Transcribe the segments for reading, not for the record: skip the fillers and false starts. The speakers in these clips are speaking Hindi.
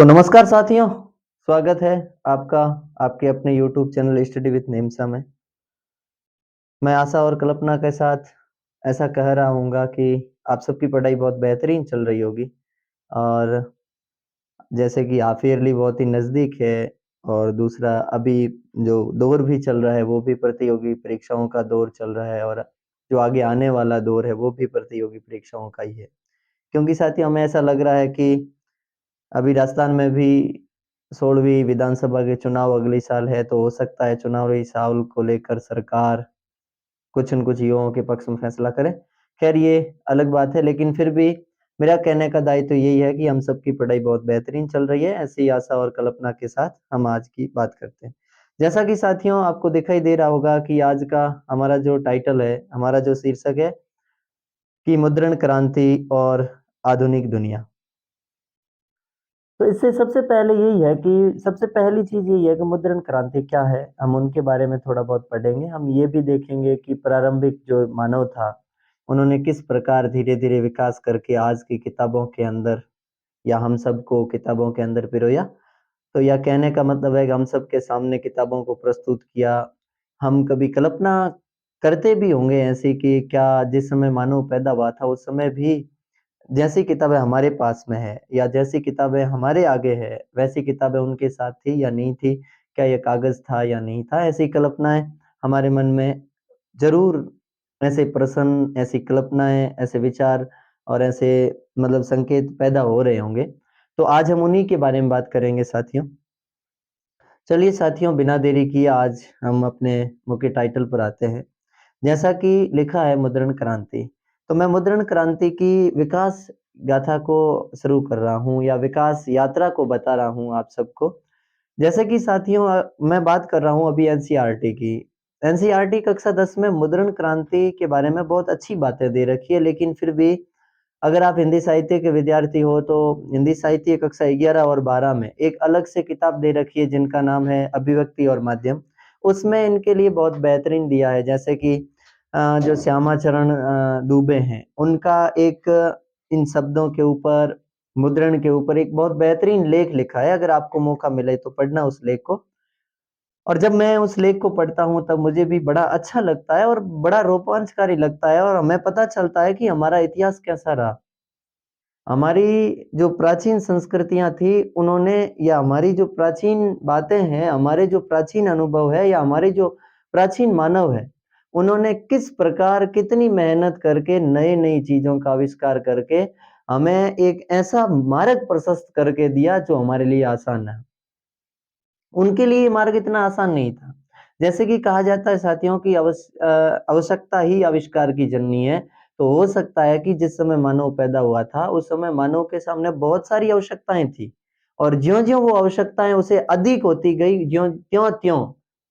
तो नमस्कार साथियों, स्वागत है आपका आपके अपने यूट्यूब चैनल स्टडी विद नेमसा में। मैं आशा और कल्पना के साथ ऐसा कह रहा हूँगा कि आप सबकी पढ़ाई बहुत बेहतरीन चल रही होगी और जैसे कि हाफ ईयरली बहुत ही नज़दीक है और दूसरा अभी जो दौर भी चल रहा है वो भी प्रतियोगी परीक्षाओं का दौर चल रहा है और जो आगे आने वाला दौर है वो भी प्रतियोगी परीक्षाओं का ही है। क्योंकि साथियों हमें ऐसा लग रहा है कि अभी राजस्थान में भी 16वीं विधानसभा के चुनाव अगले साल है, तो हो सकता है चुनावी साल को लेकर सरकार कुछ न कुछ युवाओं के पक्ष में फैसला करे। खैर ये अलग बात है, लेकिन फिर भी मेरा कहने का दायित्व यही है कि हम सबकी पढ़ाई बहुत बेहतरीन चल रही है। ऐसी आशा और कल्पना के साथ हम आज की बात करते हैं। जैसा कि साथियों आपको दिखाई दे रहा होगा कि आज का हमारा जो टाइटल है, हमारा जो शीर्षक है कि मुद्रण क्रांति और आधुनिक दुनिया। तो इससे सबसे पहले यही है कि सबसे पहली चीज़ यही है कि मुद्रण क्रांति क्या है? हम उनके बारे में थोड़ा बहुत पढ़ेंगे। हम ये भी देखेंगे कि प्रारंभिक जो मानव था, उन्होंने किस प्रकार धीरे-धीरे विकास करके आज की किताबों के अंदर या हम सबको किताबों के अंदर पिरोया। तो यह कहने का मतलब है कि हम सबके सामने किताबों को प्रस्तुत किया। हम कभी कल्पना करते भी होंगे ऐसी कि क्या जिस समय मानव पैदा हुआ था, उस समय भी जैसी किताबें हमारे पास में है या जैसी किताबें हमारे आगे है, वैसी किताबें उनके साथ थी या नहीं थी? क्या ये कागज़ था या नहीं था? ऐसी कल्पनाएँ हमारे मन में ज़रूर ऐसे प्रश्न, ऐसी कल्पनाएँ, ऐसे विचार और ऐसे मतलब संकेत पैदा हो रहे होंगे। तो आज हम उन्हीं के बारे में बात करेंगे साथियों। चलिए साथियों बिना देरी किए आज हम अपने मुख्य टाइटल पर आते हैं। जैसा कि लिखा है मुद्रण क्रांति, तो मैं मुद्रण क्रांति की विकास गाथा को शुरू कर रहा हूँ या विकास यात्रा को बता रहा हूँ आप सबको। जैसे कि साथियों मैं बात कर रहा हूँ अभी एनसीईआरटी की। एनसीईआरटी कक्षा 10 में मुद्रण क्रांति के बारे में बहुत अच्छी बातें दे रखी है, लेकिन फिर भी अगर आप हिंदी साहित्य के विद्यार्थी हो तो हिंदी साहित्य कक्षा 11 और 12 में एक अलग से किताब दे रखी है जिनका नाम है अभिव्यक्ति और माध्यम। उसमें इनके लिए बहुत बेहतरीन दिया है, जैसे कि जो श्यामा चरण दुबे हैं, उनका एक इन शब्दों के ऊपर, मुद्रण के ऊपर एक बहुत बेहतरीन लेख लिखा है। अगर आपको मौका मिले तो पढ़ना उस लेख को। और जब मैं उस लेख को पढ़ता हूँ तब मुझे भी बड़ा अच्छा लगता है और बड़ा रोमांचकारी लगता है और हमें पता चलता है कि हमारा इतिहास कैसा रहा। हमारी जो प्राचीन संस्कृतियाँ थी उन्होंने या हमारी जो प्राचीन बातें हैं, हमारे जो प्राचीन अनुभव है या हमारे जो प्राचीन मानव है, उन्होंने किस प्रकार कितनी मेहनत करके नई-नई चीज़ों का आविष्कार करके हमें एक ऐसा मार्ग प्रशस्त करके दिया जो हमारे लिए आसान है। उनके लिए ये मार्ग इतना आसान नहीं था। जैसे कि कहा जाता है साथियों की आवश्यकता ही आविष्कार की जननी है। तो हो सकता है कि जिस समय मानव पैदा हुआ था, उस समय मानव के सामने बहुत सारी आवश्यकताएँ थी और ज्यों-ज्यों वो आवश्यकताएँ उसे अधिक होती गई, त्यों-त्यों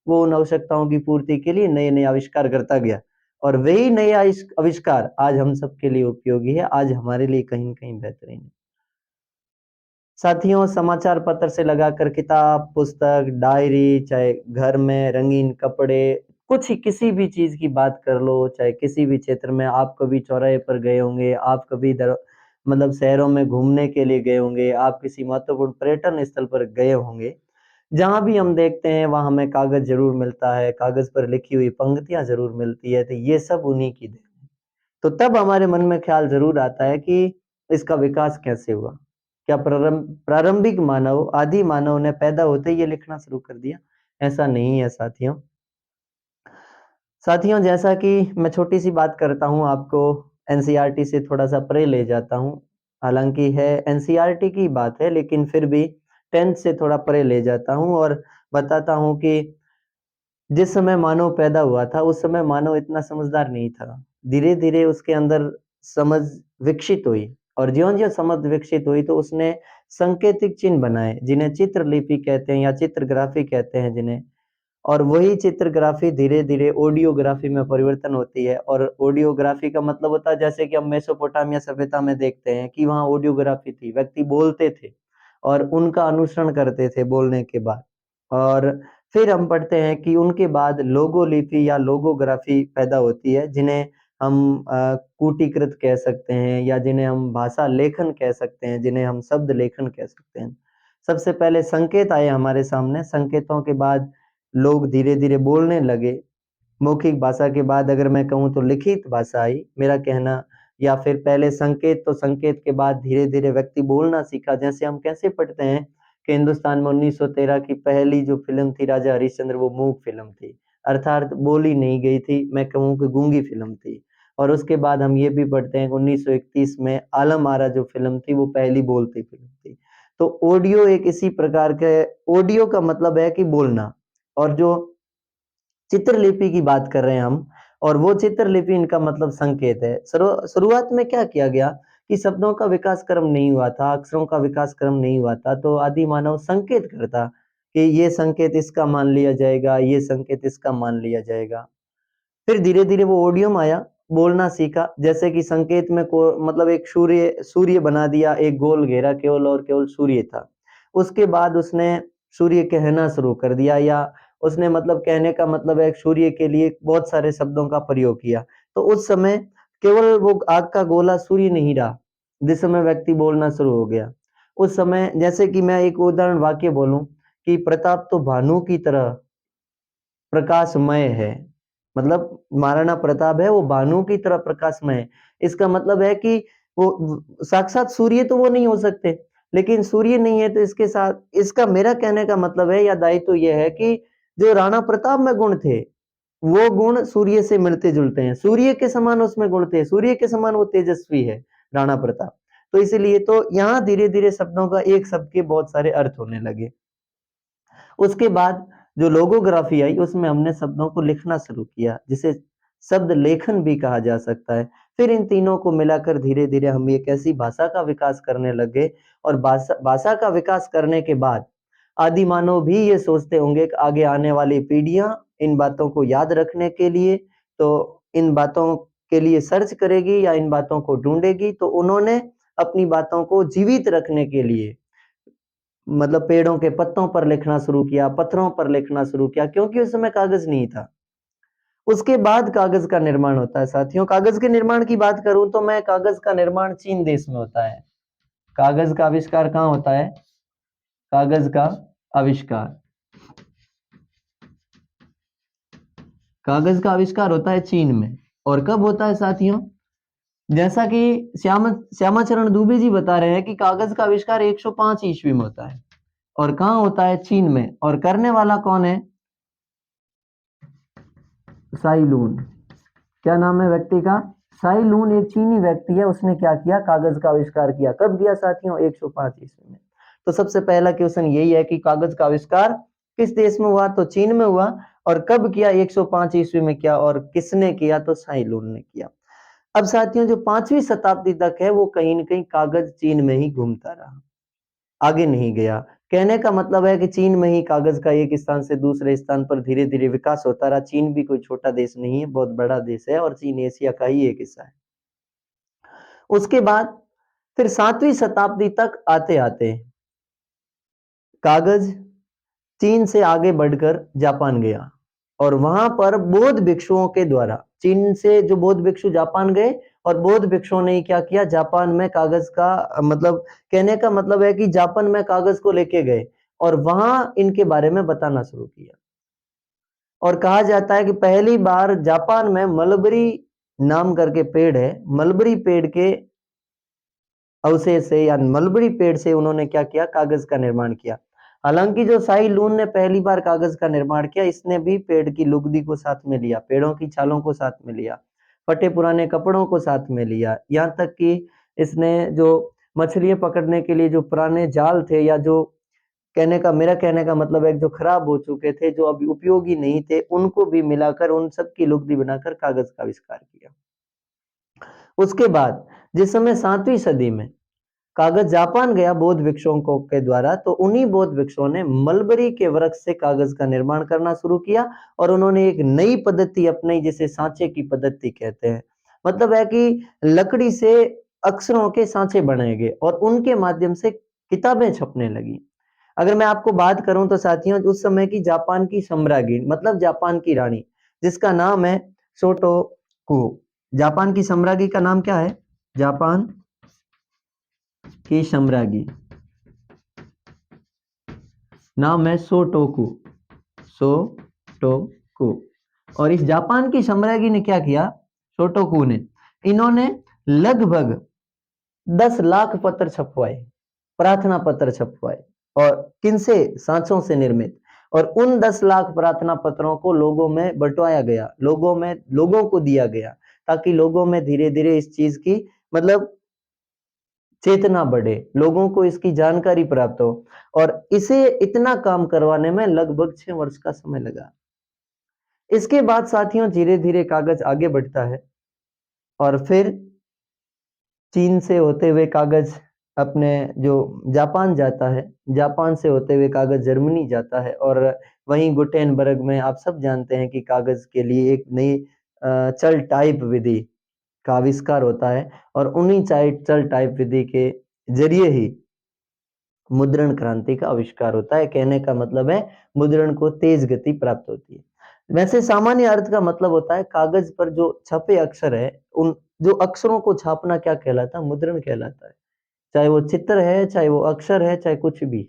वो उन आवश्यकताओं की पूर्ति के लिए नए-नए आविष्कार करता गया और वही नए आविष्कार आज हम सबके लिए उपयोगी है, आज हमारे लिए कहीं न कहीं बेहतरीन है। साथियों समाचार पत्र से लगाकर किताब, पुस्तक, डायरी, चाहे घर में रंगीन कपड़े, कुछ ही किसी भी चीज़ की बात कर लो, चाहे किसी भी क्षेत्र में आप कभी चौराहे पर गए होंगे, आप कभी मतलब शहरों में घूमने के लिए गए होंगे, आप किसी महत्वपूर्ण पर्यटन स्थल पर गए होंगे। जहाँ भी हम देखते हैं वहाँ हमें कागज़ ज़रूर मिलता है, कागज़ पर लिखी हुई पंक्तियाँ ज़रूर मिलती है, तो ये सब उन्हीं की देन है। तो तब हमारे मन में ख़्याल ज़रूर आता है कि इसका विकास कैसे हुआ? क्या प्रारंभिक मानव, आदि मानव ने पैदा होते ही ये लिखना शुरू कर दिया? ऐसा नहीं है साथियों। साथियों जैसा कि मैं छोटी-सी बात करता हूँ आपको एनसीईआरटी से थोड़ा-सा परे ले जाता हूँ। हालाँकि है एनसीईआरटी की बात है लेकिन फिर भी 10th से थोड़ा परे ले जाता हूँ और बताता हूँ कि जिस समय मानव पैदा हुआ था, उस समय मानव इतना समझदार नहीं था। धीरे-धीरे उसके अंदर समझ विकसित हुई और ज्यों-ज्यों समझ विकसित हुई तो उसने सांकेतिक चिन्ह बनाए, जिन्हें चित्रलिपि कहते हैं या चित्रग्राफी कहते हैं जिन्हें। और वही चित्रग्राफी धीरे-धीरे ऑडियोग्राफी में परिवर्तन होती है और ऑडियोग्राफी का मतलब होता है जैसे कि हम मेसोपोटामिया सभ्यता में देखते हैं कि वहाँ ऑडियोग्राफी थी, व्यक्ति बोलते थे और उनका अनुसरण करते थे बोलने के बाद। और फिर हम पढ़ते हैं कि उनके बाद लोगोलिपि या लोगोग्राफी पैदा होती है, जिन्हें हम कूटीकृत कह सकते हैं या जिन्हें हम भाषा लेखन कह सकते हैं, जिन्हें हम शब्द लेखन कह सकते हैं। सबसे पहले संकेत आए हमारे सामने, संकेतों के बाद लोग धीरे धीरे बोलने लगे। मौखिक भाषा के बाद अगर मैं कहूँ तो लिखित भाषा आई, मेरा कहना, या फिर पहले संकेत, तो संकेत के बाद धीरे धीरे व्यक्ति बोलना सीखा। जैसे हम कैसे पढ़ते हैं कि हिंदुस्तान में 1913 की पहली जो फिल्म थी राजा हरिश्चंद्र, वो मूक फिल्म थी, अर्थात बोली नहीं गई थी, मैं कहूँ कि गूंगी फिल्म थी। और उसके बाद हम ये भी पढ़ते हैं कि 1931 में आलम आरा जो फिल्म थी वो पहली बोलती फिल्म थी। तो ऑडियो एक इसी प्रकार के, ऑडियो का मतलब है कि बोलना, और जो चित्रलिपि की बात कर रहे हैं हम, और वो चित्रलिपि इनका मतलब संकेत है। शुरुआत में क्या किया गया कि शब्दों का विकास क्रम नहीं हुआ था, अक्षरों का विकास क्रम नहीं हुआ था, तो आदि मानव संकेत करता कि ये संकेत इसका मान लिया जाएगा, ये संकेत इसका मान लिया जाएगा। फिर धीरे धीरे वो ओडियम आया, बोलना सीखा। जैसे कि संकेत में को मतलब एक सूर्य सूर्य बना दिया, एक गोल घेरा केवल और केवल सूर्य था। उसके बाद उसने सूर्य कहना शुरू कर दिया, या उसने मतलब कहने का मतलब है सूर्य के लिए बहुत सारे शब्दों का प्रयोग किया। तो उस समय केवल वो आग का गोला सूर्य नहीं रहा, जिस समय व्यक्ति बोलना शुरू हो गया। उस समय जैसे कि मैं एक उदाहरण वाक्य बोलूं कि प्रताप तो भानु की तरह प्रकाशमय है, मतलब महाराणा प्रताप है वो भानु की तरह प्रकाशमय है। इसका मतलब है कि वो साक्षात सूर्य तो वो नहीं हो सकते, लेकिन सूर्य नहीं है तो इसके साथ, इसका मेरा कहने का मतलब है या दायित्व यह है कि जो राणा प्रताप में गुण थे, वो गुण सूर्य से मिलते जुलते हैं, सूर्य के समान उसमें गुण थे, सूर्य के समान वो तेजस्वी है राणा प्रताप। तो इसीलिए तो यहाँ धीरे धीरे शब्दों का एक शब्द के बहुत सारे अर्थ होने लगे। उसके बाद जो लोगोग्राफी आई, उसमें हमने शब्दों को लिखना शुरू किया, जिसे शब्द लेखन भी कहा जा सकता है। फिर इन तीनों को मिलाकर धीरे धीरे हम एक ऐसी भाषा का विकास करने लगे, और भाषा का विकास करने के बाद आदि मानव भी ये सोचते होंगे कि आगे आने वाली पीढ़ियां इन बातों को याद रखने के लिए, तो इन बातों के लिए सर्च करेगी या इन बातों को ढूंढेगी, तो उन्होंने अपनी बातों को जीवित रखने के लिए मतलब पेड़ों के पत्तों पर लिखना शुरू किया, पत्थरों पर लिखना शुरू किया, क्योंकि उस समय कागज नहीं था। उसके बाद कागज का निर्माण होता है साथियों। कागज के निर्माण की बात करूं तो मैं कागज का निर्माण चीन देश में होता है। कागज का आविष्कार कहाँ होता है? कागज का आविष्कार, कागज का आविष्कार होता है चीन में। और कब होता है साथियों? जैसा कि श्यामाचरण दुबे जी बता रहे हैं कि कागज का आविष्कार 105 ईस्वी में होता है, और कहाँ होता है? चीन में। और करने वाला कौन है? साइलून। क्या नाम है व्यक्ति का? साइलून एक चीनी व्यक्ति है, उसने क्या किया? कागज का आविष्कार किया। कब किया साथियों? 105 ईस्वी में। तो सबसे पहला क्वेश्चन यही है कि कागज का आविष्कार किस देश में हुआ? तो चीन में हुआ। और कब किया? 105 ईस्वी में किया। और किसने किया? तो साइलून ने किया। अब साथियों जो 5वीं शताब्दी तक है वो कहीं न कहीं कागज चीन में ही घूमता रहा, आगे नहीं गया। कहने का मतलब है कि चीन में ही कागज का एक स्थान से दूसरे स्थान पर धीरे धीरे विकास होता रहा। चीन भी कोई छोटा देश नहीं है, बहुत बड़ा देश है, और चीन एशिया का ही एक हिस्सा है। उसके बाद फिर 7वीं शताब्दी तक आते आते कागज चीन से आगे बढ़कर जापान गया, और वहां पर बौद्ध भिक्षुओं के द्वारा, चीन से जो बौद्ध भिक्षु जापान गए, और बौद्ध भिक्षुओं ने क्या किया? जापान में कागज का मतलब, कहने का मतलब है कि जापान में कागज को लेके गए और वहां इनके बारे में बताना शुरू किया। और कहा जाता है कि पहली बार जापान में मलबरी नाम करके पेड़ है, मलबरी पेड़ के अवशेष से या मलबरी पेड़ से उन्होंने क्या किया? कागज का निर्माण किया। हालांकि जो साई लून ने पहली बार कागज का निर्माण किया, इसने भी पेड़ की लुगदी को साथ में लिया, पेड़ों की छालों को साथ में लिया, फटे पुराने कपड़ों को साथ में लिया, यहाँ तक कि इसने जो मछलियां पकड़ने के लिए जो पुराने जाल थे, या जो मेरा कहने का मतलब है जो खराब हो चुके थे, जो अभी उपयोगी नहीं थे, उनको भी मिलाकर उन सब की लुगदी बनाकर कागज का आविष्कार किया। उसके बाद जिस समय 7वीं सदी में कागज जापान गया बौद्ध भिक्षुओं को के द्वारा, तो उन्हीं बौद्ध भिक्षुओं ने मलबरी के वृक्ष से कागज का निर्माण करना शुरू किया, और उन्होंने एक नई पद्धति अपनाई जिसे सांचे की पद्धति कहते हैं। मतलब है कि लकड़ी से अक्षरों के सांचे बनाए गए और उनके माध्यम से किताबें छपने लगी। अगर मैं आपको बात करूं तो साथियों, उस समय की जापान की सम्राज्ञी, मतलब जापान की रानी, जिसका नाम है शोटोकू। जापान की सम्राज्ञी का नाम क्या है? जापान की सम्राज्ञी। नाम है सोटोकू। सोटोकू। और इस जापान की साम्राज्ञी ने क्या किया, सोटोकू ने, इन्होंने लगभग 10 लाख पत्र छपवाए, प्रार्थना पत्र छपवाए, और किनसे, सांचों से निर्मित। और उन 10 लाख प्रार्थना पत्रों को लोगों में बंटवाया गया, लोगों को दिया गया, ताकि लोगों में धीरे धीरे इस चीज की मतलब चेतना बढ़े, लोगों को इसकी जानकारी प्राप्त हो। और इसे इतना काम करवाने में लगभग 6 वर्ष का समय लगा। इसके बाद साथियों धीरे धीरे कागज आगे बढ़ता है, और फिर चीन से होते हुए कागज अपने जो जापान जाता है, जापान से होते हुए कागज जर्मनी जाता है, और वहीं गुटेनबर्ग में आप सब जानते हैं कि कागज के लिए एक नई चल टाइप विधि का आविष्कार होता है, और उन्हीं चल टाइप विधि के जरिए ही मुद्रण क्रांति का आविष्कार होता है। कहने का मतलब है मुद्रण को तेज गति प्राप्त होती है। वैसे सामान्य अर्थ का मतलब होता है कागज पर जो छपे अक्षर है, उन जो अक्षरों को छापना क्या कहलाता है, मुद्रण कहलाता है। चाहे वो चित्र है, चाहे वो अक्षर है, चाहे कुछ भी।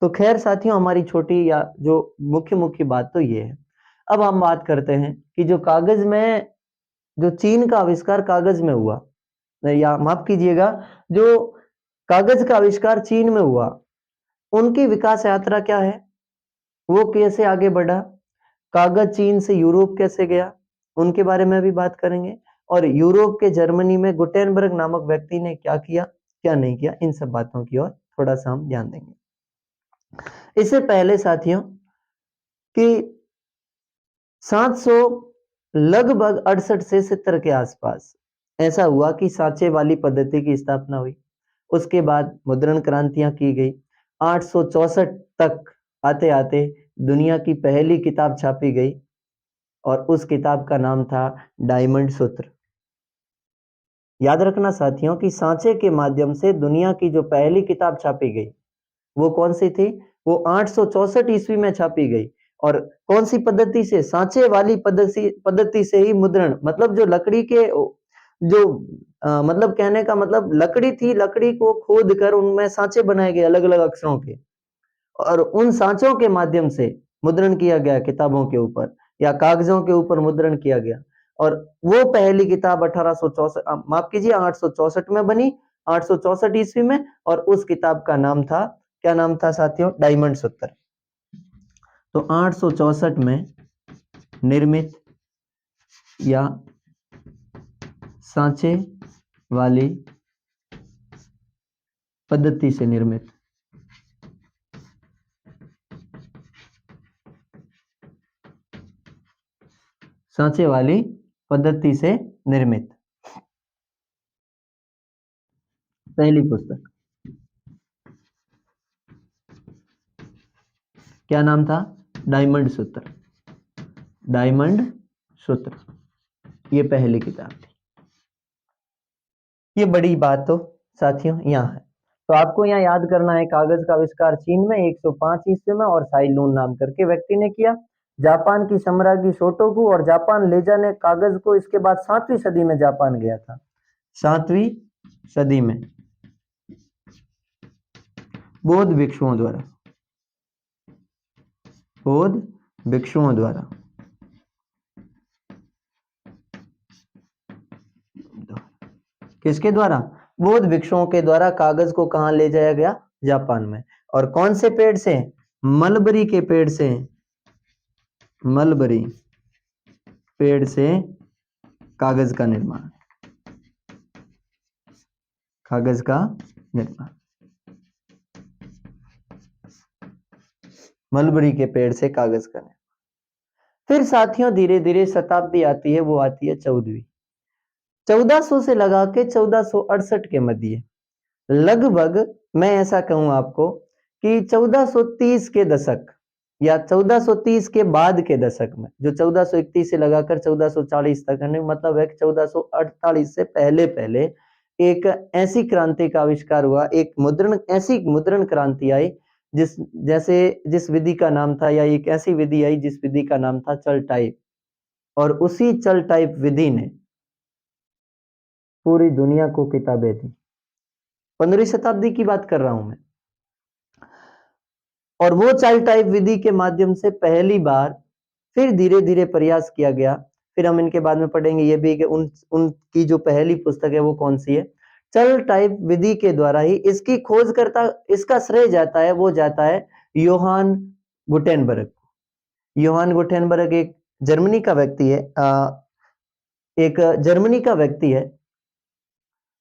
तो खैर साथियों, हमारी छोटी या जो मुख्य मुख्य बात तो ये है। अब हम बात करते हैं कि जो कागज में, जो चीन का आविष्कार कागज में हुआ, या माफ कीजिएगा, जो कागज का आविष्कार चीन में हुआ, उनकी विकास यात्रा क्या है, वो कैसे आगे बढ़ा, कागज चीन से यूरोप कैसे गया, उनके बारे में भी बात करेंगे। और यूरोप के जर्मनी में गुटेनबर्ग नामक व्यक्ति ने क्या किया, क्या नहीं किया, इन सब बातों की ओर थोड़ा सा हम ध्यान देंगे। इससे पहले साथियों कि 700 लगभग 68 से 70 के आसपास ऐसा हुआ कि सांचे वाली पद्धति की स्थापना हुई। उसके बाद मुद्रण क्रांतियां की गई। 864 तक आते आते दुनिया की पहली किताब छापी गई, और उस किताब का नाम था डायमंड सूत्र। याद रखना साथियों कि सांचे के माध्यम से दुनिया की जो पहली किताब छापी गई वो कौन सी थी, वो 864 ईस्वी में छापी गई। और कौन सी पद्धति से, सांचे वाली पद्धति से ही मुद्रण, मतलब जो लकड़ी के जो मतलब कहने का मतलब लकड़ी थी, लकड़ी को खोद कर उनमें सांचे बनाए गए अलग अलग अक्षरों के, और उन सांचों के माध्यम से मुद्रण किया गया किताबों के ऊपर या कागजों के ऊपर मुद्रण किया गया। और वो पहली किताब 1864, माफ कीजिए 864 में बनी, 864 ईस्वी में, और उस किताब का नाम था, क्या नाम था साथियों, डायमंड सूत्र। तो 864 में निर्मित या सांचे वाली पद्धति से निर्मित, सांचे वाली पद्धति से निर्मित पहली पुस्तक, क्या नाम था, डायमंड सूत्र। डायमंड सूत्र, ये पहली किताब थी। ये बड़ी बात तो साथियों यहाँ है। तो आपको यहाँ याद करना है, कागज का आविष्कार चीन में 105 ईस्वी में और साई लून नाम करके व्यक्ति ने किया। जापान की साम्राज्ञी शोटोकू और जापान लेजा ने कागज को, इसके बाद 7वीं सदी में जापान गया था, 7वीं सदी में बौद्ध भिक्षुओं द्वारा, बौद्ध भिक्षुओं द्वारा किसके द्वारा, बौद्ध भिक्षुओं के द्वारा कागज को कहां ले जाया गया, जापान में। और कौन से पेड़ से, मलबरी के पेड़ से, मलबरी पेड़ से कागज का निर्माण, कागज का निर्माण, मलबरी के पेड़ से कागज का निर्माण। फिर साथियों धीरे धीरे शताब्दी आती है, वो आती है 14वीं, 1400 से लगा के 1468 के मध्य, लगभग मैं ऐसा कहूं आपको कि 1430 के दशक या 1430 के बाद के दशक में, जो 1431 से लगाकर 1440 तक है, मतलब है कि 1448 से पहले पहले एक ऐसी क्रांति का आविष्कार हुआ, एक मुद्रण, ऐसी मुद्रण क्रांति आई जिस विधि का नाम था, या एक ऐसी विधि आई जिस विधि का नाम था चल टाइप। और उसी चल टाइप विधि ने पूरी दुनिया को किताबें दी। 15वीं शताब्दी की बात कर रहा हूं मैं। और वो चाइल्ड टाइप विधि के माध्यम से पहली बार फिर धीरे-धीरे प्रयास किया गया। फिर हम इनके बाद में पढ़ेंगे ये भी कि उनकी जो पहली पुस्तक है वो कौन-सी है। चाइल्ड टाइप विधि के द्वारा ही इसकी खोजकर्ता इसका श्रेय जाता है वो जाता है योहान गुटेनबर्ग को। योहान गुटेनबर्ग एक जर्मनी का व्यक्ति है एक जर्मनी का व्यक्ति है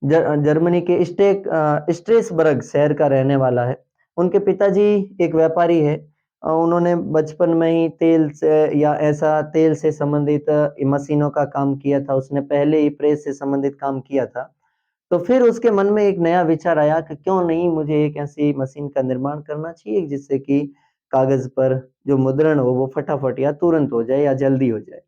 जर्मनी के स्ट्रेसबर्ग शहर का रहने वाला है। उनके पिताजी एक व्यापारी है। उन्होंने बचपन में ही तेल से या ऐसा तेल से संबंधित मशीनों का काम किया था। उसने पहले ही प्रेस से संबंधित काम किया था। तो फिर उसके मन में एक नया विचार आया कि क्यों नहीं मुझे एक ऐसी मशीन का निर्माण करना चाहिए जिससे कि कागज पर जो मुद्रण हो वो फटाफट या तुरंत हो जाए या जल्दी हो जाए।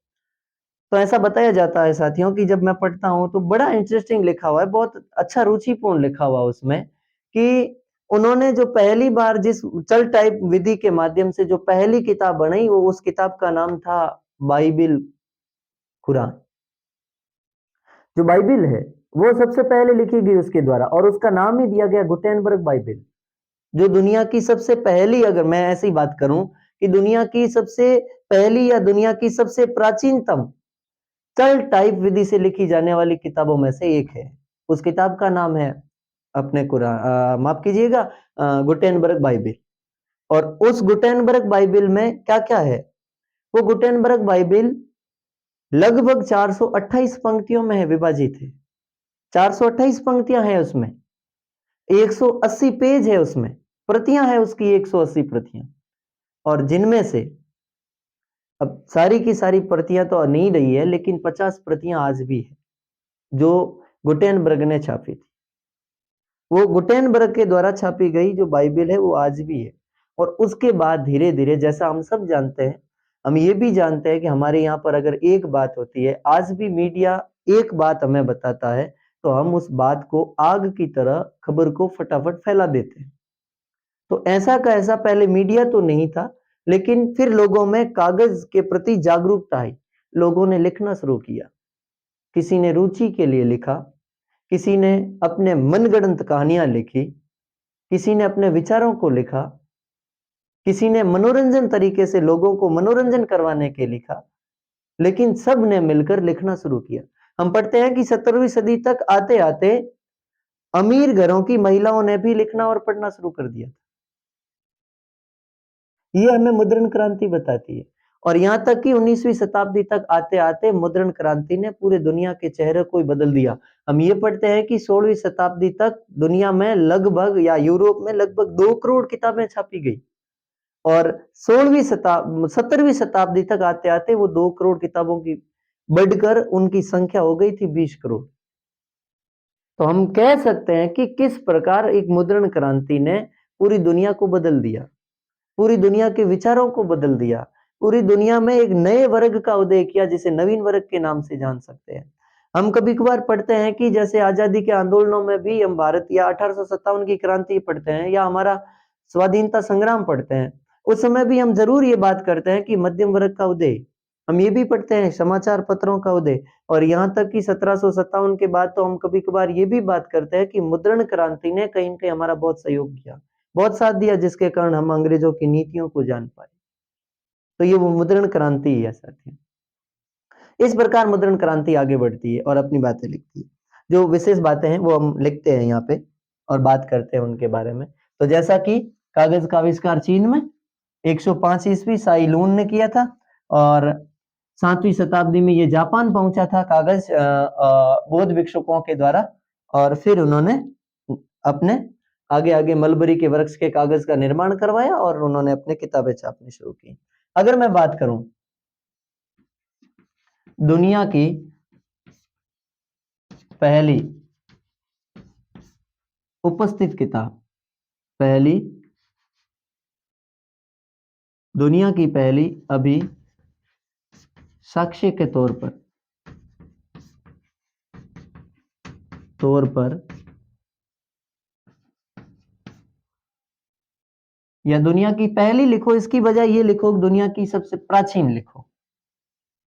तो ऐसा बताया जाता है साथियों कि जब मैं पढ़ता हूँ तो बड़ा इंटरेस्टिंग लिखा हुआ है, बहुत अच्छा रुचिपूर्ण लिखा हुआ उसमें कि उन्होंने जो पहली बार जिस चल टाइप विधि के माध्यम से जो पहली किताब बनाई वो उस किताब का नाम था बाइबिल कुरान। जो बाइबिल है वो सबसे पहले लिखी गई उसके द्वारा और उसका नाम ही दिया गया गुटेनबर्ग बाइबिल। जो दुनिया की सबसे पहली अगर मैं ऐसी बात करूं कि दुनिया की सबसे पहली या दुनिया की सबसे प्राचीनतम चल टाइप विधि से लिखी जाने वाली किताबों में से एक है। उस किताब का नाम है अपने कुरान माफ कीजिएगा गुटेनबर्ग बाइबिल। और उस गुटेनबर्ग बाइबिल में क्या-क्या है? वो गुटेनबर्ग बाइबिल लगभग 428 पंक्तियों में है विभाजित है। 428 पंक्तियां हैं उसमें। 180 पेज है उसमें। प्रतियां है उसकी 180 प्रतियां। और जिनमें से अब सारी की सारी प्रतियां तो नहीं रही है लेकिन 50 प्रतियां आज भी है जो गुटेनबर्ग ने छापी थी। वो गुटेनबर्ग के द्वारा छापी गई जो बाइबिल है वो आज भी है। और उसके बाद धीरे धीरे जैसा हम सब जानते हैं हम ये भी जानते हैं कि हमारे यहाँ पर अगर एक बात होती है आज भी मीडिया एक बात हमें बताता है तो हम उस बात को आग की तरह खबर को फटाफट फैला देते हैं। तो ऐसा का ऐसा पहले मीडिया तो नहीं था लेकिन फिर लोगों में कागज के प्रति जागरूकता आई। लोगों ने लिखना शुरू किया। किसी ने रुचि के लिए लिखा, किसी ने अपने मनगढ़ंत कहानियां लिखी, किसी ने अपने विचारों को लिखा, किसी ने मनोरंजन तरीके से लोगों को मनोरंजन करवाने के लिखा, लेकिन सब ने मिलकर लिखना शुरू किया। हम पढ़ते हैं कि 17वीं सदी तक आते आते अमीर घरों की महिलाओं ने भी लिखना और पढ़ना शुरू कर दिया। ये हमें मुद्रण क्रांति बताती है। और यहाँ तक कि 19वीं शताब्दी तक आते-आते मुद्रण क्रांति ने पूरे दुनिया के चेहरे को ही बदल दिया। हम ये पढ़ते हैं कि 16वीं शताब्दी तक दुनिया में लगभग या यूरोप में लगभग 2 करोड़ किताबें छापी गई। और 17वीं शताब्दी तक आते-आते वो 2 करोड़ किताबों की बढ़कर उनकी संख्या हो गई थी 20 करोड़। तो हम कह सकते हैं कि किस प्रकार एक मुद्रण क्रांति ने पूरी दुनिया को बदल दिया। पूरी दुनिया के विचारों को बदल दिया। पूरी दुनिया में एक नए वर्ग का उदय किया जिसे नवीन वर्ग के नाम से जान सकते हैं। हम कभी-कभार पढ़ते हैं कि जैसे आजादी के आंदोलनों में भी हम भारत या 1857 की क्रांति पढ़ते हैं या हमारा स्वाधीनता संग्राम पढ़ते हैं। उस समय भी हम जरूर ये बात करते हैं कि मध्यम वर्ग का उदय। हम ये भी पढ़ते हैं समाचार पत्रों का उदय। और यहाँ तक कि 1757 के बाद तो हम कभी-कभार ये भी बात करते हैं कि मुद्रण क्रांति ने कहीं न कहीं हमारा बहुत सहयोग किया। बहुत साथ दिया जिसके कारण हम अंग्रेजों की नीतियों को जान पाए। तो ये वो मुद्रण क्रांति ही है साथियों। इस प्रकार मुद्रण क्रांति आगे बढ़ती है और अपनी बातें लिखती है। जो विशेष बातें हैं वो हम लिखते हैं यहाँ पे और बात करते हैं उनके बारे में। तो जैसा कि कागज का आविष्कार चीन में 105 ईस्वी साई लून ने किया था और 7वीं शताब्दी में ये जापान पहुंचा था कागज बौद्ध भिक्षुकों के द्वारा। और फिर उन्होंने अपने आगे आगे मलबरी के वृक्ष के कागज का निर्माण करवाया और उन्होंने अपने किताबें छापनी शुरू की। अगर मैं बात करूं दुनिया की पहली उपस्थित किताब, पहली दुनिया की पहली अभी साक्ष्य के तौर पर या दुनिया की पहली लिखो, इसकी बजाय ये लिखो दुनिया की सबसे प्राचीन लिखो।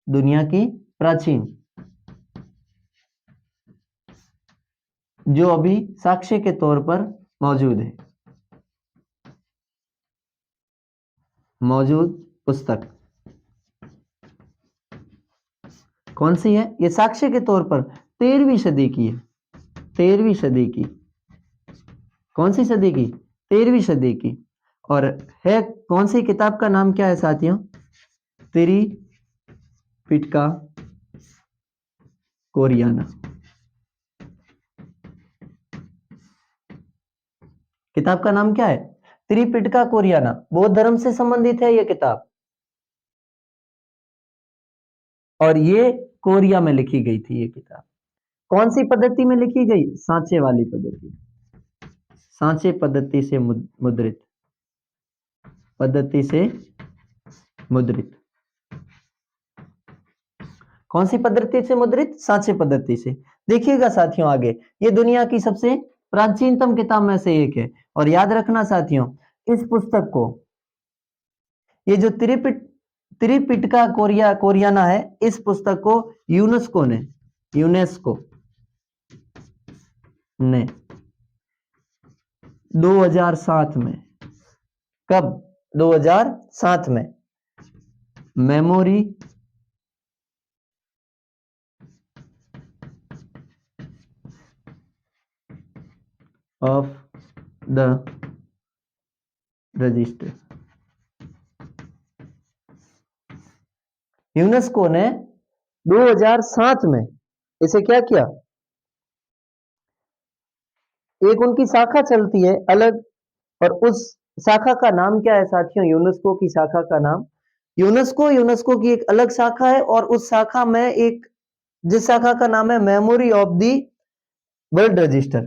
दुनिया की प्राचीन जो अभी साक्ष्य के तौर पर मौजूद है। मौजूद पुस्तक कौन सी है? ये साक्ष्य के तौर पर 13वीं सदी की है। 13वीं सदी की। कौन सी सदी की? 13वीं सदी की। और है कौन सी किताब का नाम क्या है साथियों? त्रिपिटका कोरियाना। किताब का नाम क्या है? त्रिपिटका कोरियाना। बौद्ध धर्म से संबंधित है यह किताब, और ये कोरिया में लिखी गई थी ये किताब। कौन सी पद्धति में लिखी गई? सांचे वाली पद्धति। सांचे पद्धति से मुद्रित। पद्धति से मुद्रित। कौन सी पद्धति से मुद्रित? सांचे पद्धति से। देखिएगा साथियों आगे, ये दुनिया की सबसे प्राचीनतम किताब में से एक है। और याद रखना साथियों, इस पुस्तक को, ये जो त्रिपिटका कोरियाना है, इस पुस्तक को यूनेस्को ने 2007 में, कब? 2007 में memory of the register, UNESCO ने 2007 में इसे क्या किया? एक उनकी शाखा चलती है अलग, और उस शाखा का नाम क्या है साथियों? यूनेस्को की शाखा का नाम यूनेस्को की एक अलग शाखा है, और उस शाखा में एक, जिस शाखा का नाम है memory of the world register.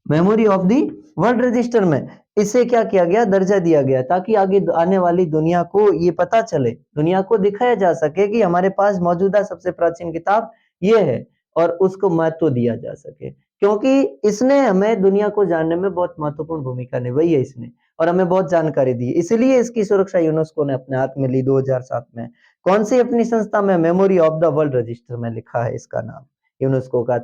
Memory of the world register में इसे क्या किया गया? दर्जा दिया गया, ताकि आगे आने वाली दुनिया को ये पता चले, दुनिया को दिखाया जा सके कि हमारे पास मौजूदा सबसे प्राचीन किताब ये है, और उसको महत्व दिया जा सके, क्योंकि इसने हमें दुनिया को जानने में बहुत महत्वपूर्ण भूमिका निभाई है इसने, और हमें बहुत जानकारी दी, इसलिए इसकी सुरक्षा यूनेस्को ने अपने हाथ में ली 2007 में। कौन सी अपनी संस्था में? Memory of the world register में लिखा है इसका नाम, यूनेस्को का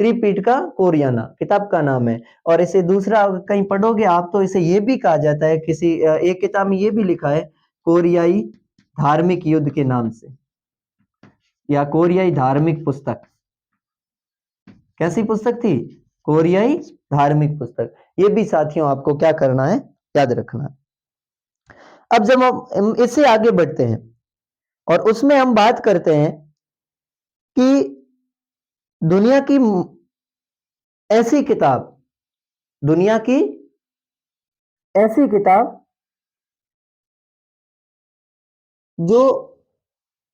त्रिपिटका कोरियाना किताब का नाम है। और इसे दूसरा कहीं पढ़ोगे आप तो इसे ये भी कहा जाता है, किसी एक किताब में ये भी लिखा है कोरियाई धार्मिक युद्ध के नाम से, या कोरियाई धार्मिक पुस्तक। कैसी पुस्तक थी? कोरियाई धार्मिक पुस्तक। ये भी साथियों आपको क्या करना है? याद रखना है। अब जब हम इससे आगे बढ़ते हैं और उसमें हम बात करते हैं कि दुनिया की ऐसी किताब, दुनिया की ऐसी किताब जो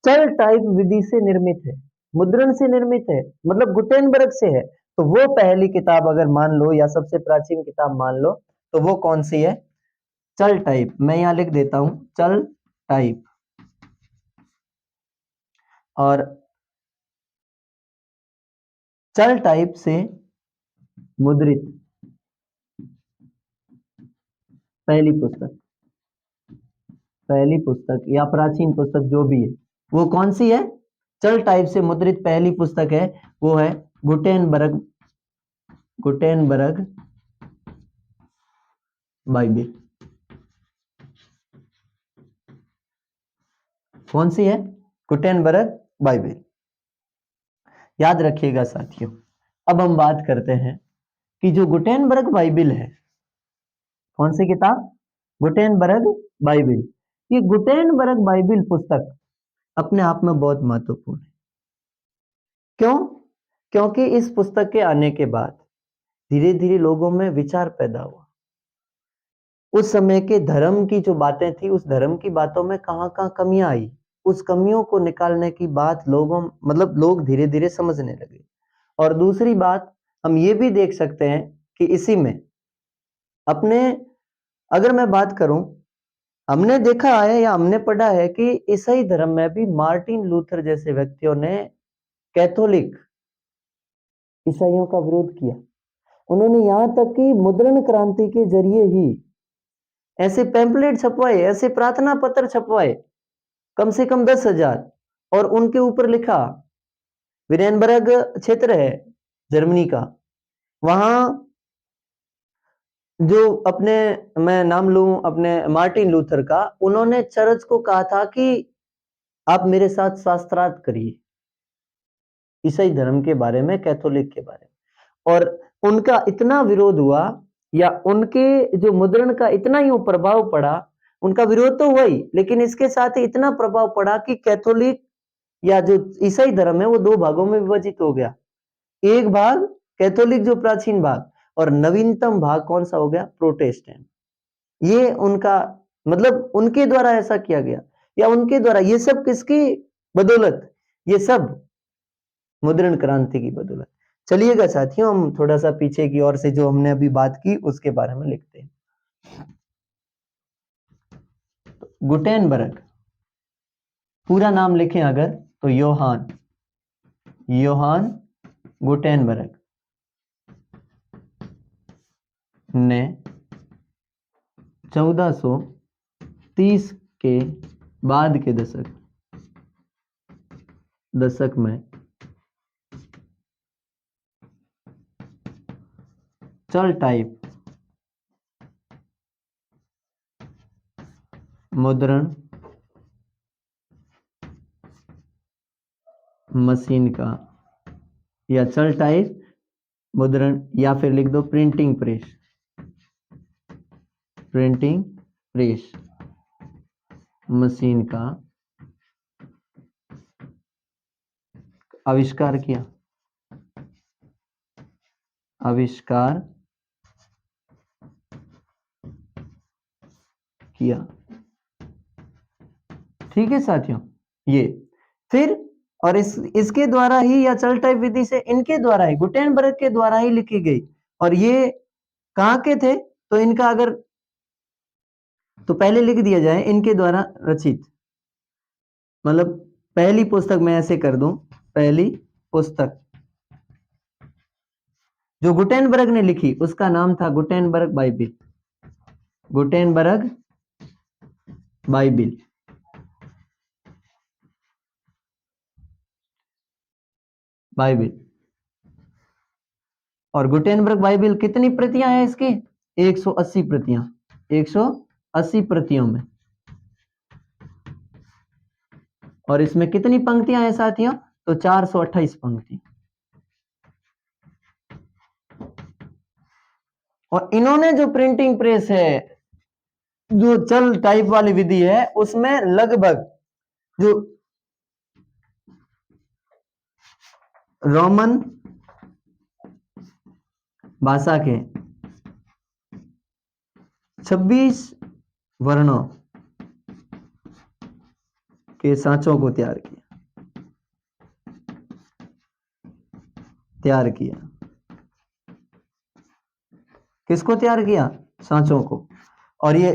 चल टाइप विधि से निर्मित है, मुद्रण से निर्मित है, मतलब गुटेनबर्ग से है, तो वो पहली किताब अगर मान लो, या सबसे प्राचीन किताब मान लो, तो वो कौन सी है? चल टाइप। मैं यहां लिख देता हूं चल टाइप। और चल टाइप से मुद्रित पहली पुस्तक या प्राचीन पुस्तक जो भी है, वो कौन सी है? चल टाइप से मुद्रित पहली पुस्तक है, वो है गुटेनबर्ग बाइबिल। कौन सी है? Gutenberg Bible. याद रखिएगा साथियों। अब हम बात करते हैं कि जो गुटेनबर्ग बाइबिल है, कौन सी किताब? Gutenberg Bible. ये गुटेनबर्ग बाइबिल पुस्तक अपने आप में बहुत महत्वपूर्ण है। क्यों? क्योंकि इस पुस्तक के आने के बाद धीरे धीरे लोगों में विचार पैदा हुआ। उस समय के धर्म की जो बातें थी, उस धर्म की बातों में कहां कहां कमियां आई, उस कमियों को निकालने की बात लोग धीरे धीरे समझने लगे। और दूसरी बात हम ये भी देख सकते हैं कि इसी में अपने, अगर मैं बात करूं, हमने देखा है या हमने पढ़ा है कि ईसाई धर्म में भी मार्टिन लूथर जैसे व्यक्तियों ने कैथोलिक ईसाइयों का विरोध किया। उन्होंने यहां तक कि मुद्रण क्रांति के जरिए ही ऐसे पैम्पलेट छपवाए, ऐसे प्रार्थना पत्र छपवाए, कम से कम 10,000, और उनके ऊपर लिखा, विरेनबर्ग क्षेत्र है जर्मनी का, वहां जो अपने, मैं नाम लूं अपने मार्टिन लूथर का, उन्होंने चर्च को कहा था कि आप मेरे साथ शास्त्रार्थ करिए ईसाई धर्म के बारे में, कैथोलिक के बारे में। और उनका इतना विरोध हुआ, या उनके जो मुद्रण का इतना ही प्रभाव पड़ा, उनका विरोध तो हुआ ही, लेकिन इसके साथ ही इतना प्रभाव पड़ा कि कैथोलिक या जो ईसाई धर्म है वो दो भागों में विभाजित हो गया। एक भाग कैथोलिक जो प्राचीन भाग, और नवीनतम भाग कौन सा हो गया? प्रोटेस्टेंट। ये उनका मतलब उनके द्वारा ऐसा किया गया, या उनके द्वारा, ये सब किसकी बदौलत? ये सब मुद्रण क्रांति की बदौलत। चलिएगा साथियों, हम थोड़ा सा पीछे की ओर से जो हमने अभी बात की उसके बारे में लिखते हैं। गुटेनबर्ग, पूरा नाम लिखें अगर तो योहान गुटेनबर्ग ने 1430 के बाद के दशक में चल टाइप मुद्रण मशीन का, या चल टाइप मुद्रण, या फिर लिख दो प्रिंटिंग प्रेस मशीन का आविष्कार किया। ठीक है साथियों, ये फिर, और इसके द्वारा ही, या चल टाइप विधि से इनके द्वारा ही, गुटेनबर्ग के द्वारा ही लिखी गई। और ये कहाँ के थे? तो इनका अगर तो पहले लिख दिया जाए, इनके द्वारा रचित, मतलब पहली पुस्तक मैं ऐसे कर दूं, पहली पुस्तक जो गुटेनबर्ग ने लिखी उसका नाम था गुटेनबर्ग बाइबिल। और गुटेनबर्ग बाइबिल कितनी प्रतियां हैं इसकी? 180 प्रतियां, 180 प्रतियों में। और इसमें कितनी पंक्तियां हैं साथियों? तो 428 पंक्ति। और इन्होंने जो प्रिंटिंग प्रेस है, जो चल टाइप वाली विधि है, उसमें लगभग जो रोमन भाषा के 26 वर्णों के सांचों को तैयार किया। किसको तैयार किया? सांचों को। और ये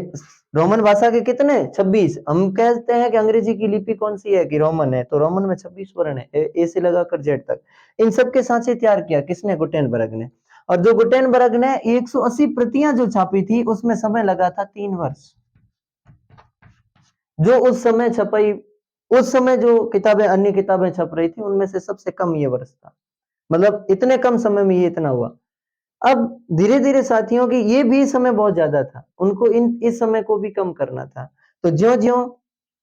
रोमन भाषा के कितने? 26। हम कहते हैं कि अंग्रेजी की लिपि कौन सी है? कि रोमन है, तो रोमन में 26 वर्ण है, ए से लगाकर जेड तक। इन सब के सांचे तैयार किया किसने? गुटेनबर्ग ने। और जो गुटेनबर्ग ने 180 प्रतियां जो छापी थी, उसमें समय लगा था 3 वर्ष। जो उस समय छपाई, उस समय जो किताबें, अन्य किताबें छप रही थी, उनमें से सबसे कम ये वर्ष था। मतलब इतने कम समय में ये इतना हुआ। अब धीरे धीरे साथियों की, ये भी समय बहुत ज्यादा था, उनको इस समय को भी कम करना था। तो ज्यो ज्यो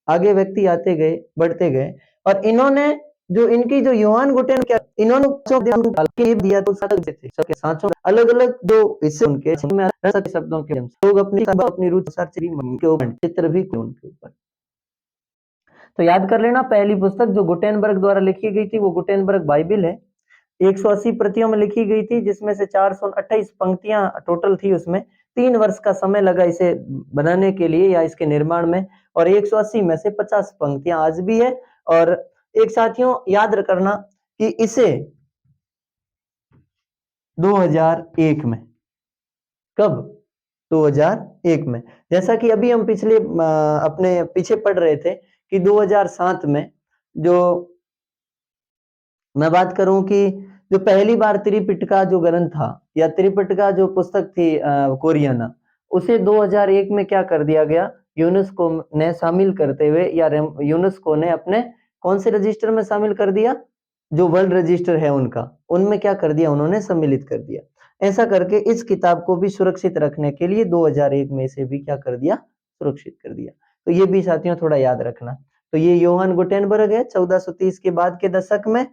आगे व्यक्ति आते गए, बढ़ते गए, और इन्होंने जो इनकी जो योहान गुटेन, क्या इन्होंने दिया, तो सबके सांचों अलग अलग जो हिस्से उनके शब्दों के लोग अपनी रुचि चित्र भी उनके ऊपर। तो याद कर लेना, पहली पुस्तक जो गुटेनबर्ग द्वारा लिखी गई थी वो गुटेनबर्ग बाइबिल है। 180 प्रतियों में लिखी गई थी, जिसमें से 428 पंक्तियां टोटल थी। उसमें 3 वर्ष का समय लगा इसे बनाने के लिए, या इसके निर्माण में। और 180 में से 50 पंक्तियां आज भी है। और एक साथियों याद करना कि इसे 2001 में, कब? 2001 में, जैसा कि अभी हम पिछले अपने पीछे पढ़ रहे थे कि 2007 में, जो मैं बात करूं कि जो पहली बार त्रिपिटका जो ग्रंथ था, या त्रिपिटका जो पुस्तक थी कोरियाना, उसे 2001 में क्या कर दिया गया? यूनेस्को ने शामिल करते हुए, या यूनेस्को ने अपने कौन से रजिस्टर में शामिल कर दिया? जो वर्ल्ड रजिस्टर है उनका, उनमें क्या कर दिया? उन्होंने सम्मिलित कर दिया। ऐसा करके इस किताब को भी सुरक्षित रखने के लिए 2001 में इसे भी क्या कर दिया, सुरक्षित कर दिया। तो ये भी साथियों थोड़ा याद रखना। तो ये योहान गुटेनबर्ग है, 1430 के बाद के दशक में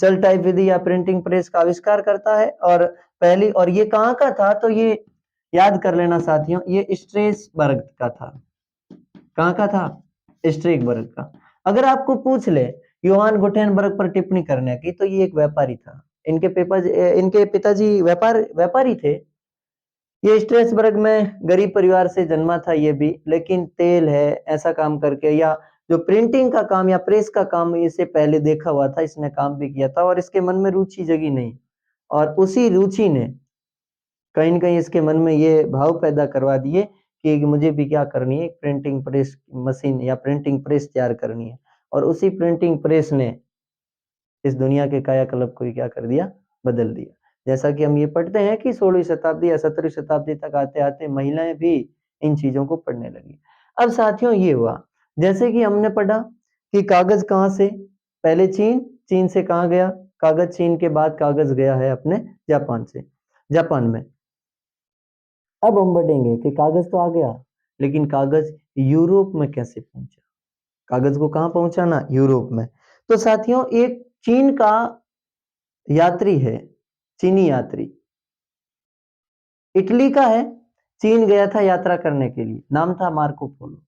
चल टाइप विधि या प्रिंटिंग प्रेस का आविष्कार करता है। और ये कहाँ का था, तो ये याद कर लेना साथियों, ये स्ट्रेसबर्ग का था। कहाँ का था, स्ट्रेसबर्ग का। अगर आपको पूछ ले योहान गुटेनबर्ग पर टिप्पणी करने की, तो ये एक व्यापारी था। इनके पिताजी व्यापारी थे। ये स्ट्रेसबर्ग में गरीब परिवार से जन्मा था ये भी, लेकिन तेल है ऐसा काम करके, या जो प्रिंटिंग का काम या प्रेस का काम इससे पहले देखा हुआ था, इसने काम भी किया था और इसके मन में रुचि जगी नहीं। और उसी रुचि ने कहीं न कहीं इसके मन में ये भाव पैदा करवा दिए कि मुझे भी क्या करनी है, प्रिंटिंग प्रेस मशीन या प्रिंटिंग प्रेस तैयार करनी है। और उसी प्रिंटिंग प्रेस ने इस दुनिया के कायाकल्प को ही क्या कर दिया, बदल दिया। जैसा कि हम ये पढ़ते हैं कि 16वीं शताब्दी या 17वीं शताब्दी तक आते-आते महिलाएं भी इन चीजों को पढ़ने लगी। अब साथियों ये हुआ, जैसे कि हमने पढ़ा कि कागज कहाँ से, पहले चीन से कहाँ गया कागज, चीन के बाद कागज गया है अपने जापान में। अब हम बढ़ेंगे कि कागज तो आ गया, लेकिन कागज यूरोप में कैसे पहुंचा, कागज को कहां पहुंचाना, यूरोप में। तो साथियों एक चीन का यात्री है, चीनी यात्री, इटली का है, चीन गया था यात्रा करने के लिए, नाम था मार्को पोलो।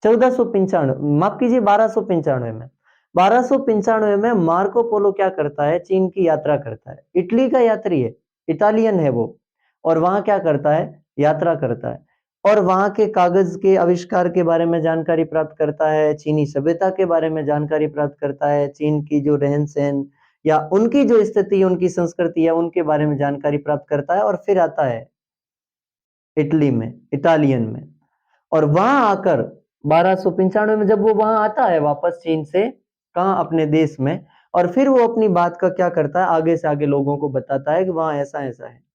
1495, माफ कीजिए 1295 में मार्को पोलो क्या करता है, चीन की यात्रा करता है। इटली का यात्री है, इटालियन है वो, और वहां क्या करता है, यात्रा करता है और वहां के कागज के आविष्कार के बारे में जानकारी प्राप्त करता है, चीनी सभ्यता के बारे में जानकारी प्राप्त करता है, चीन की जो रहन सहन या उनकी जो स्थिति, उनकी संस्कृति है, उनके बारे में जानकारी प्राप्त करता है। और फिर आता है इटली में, इटालियन में, और वहां आकर 1295 में जब वो वहां आता है वापस चीन से, कहा, अपने देश में, और फिर वो अपनी बात का क्या करता है, आगे से आगे लोगों को बताता है कि वहां ऐसा ऐसा है।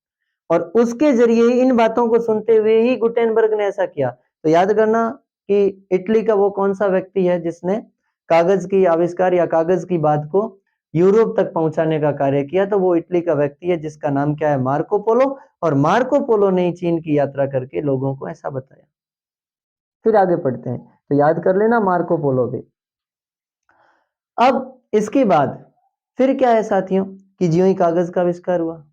और उसके जरिए इन बातों को सुनते हुए ही गुटेनबर्ग ने ऐसा किया। तो याद करना कि इटली का वो कौन सा व्यक्ति है जिसने कागज की आविष्कार या कागज की बात को यूरोप तक पहुंचाने का कार्य किया, तो वो इटली का व्यक्ति है जिसका नाम क्या है, मार्को पोलो। और मार्को पोलो ने चीन की यात्रा करके लोगों को ऐसा बताया। फिर आगे पढ़ते हैं, तो याद कर लेना मार्को पोलो भी। अब इसके बाद फिर क्या है साथियों कि ज्यों ही कागज का आविष्कार हुआ,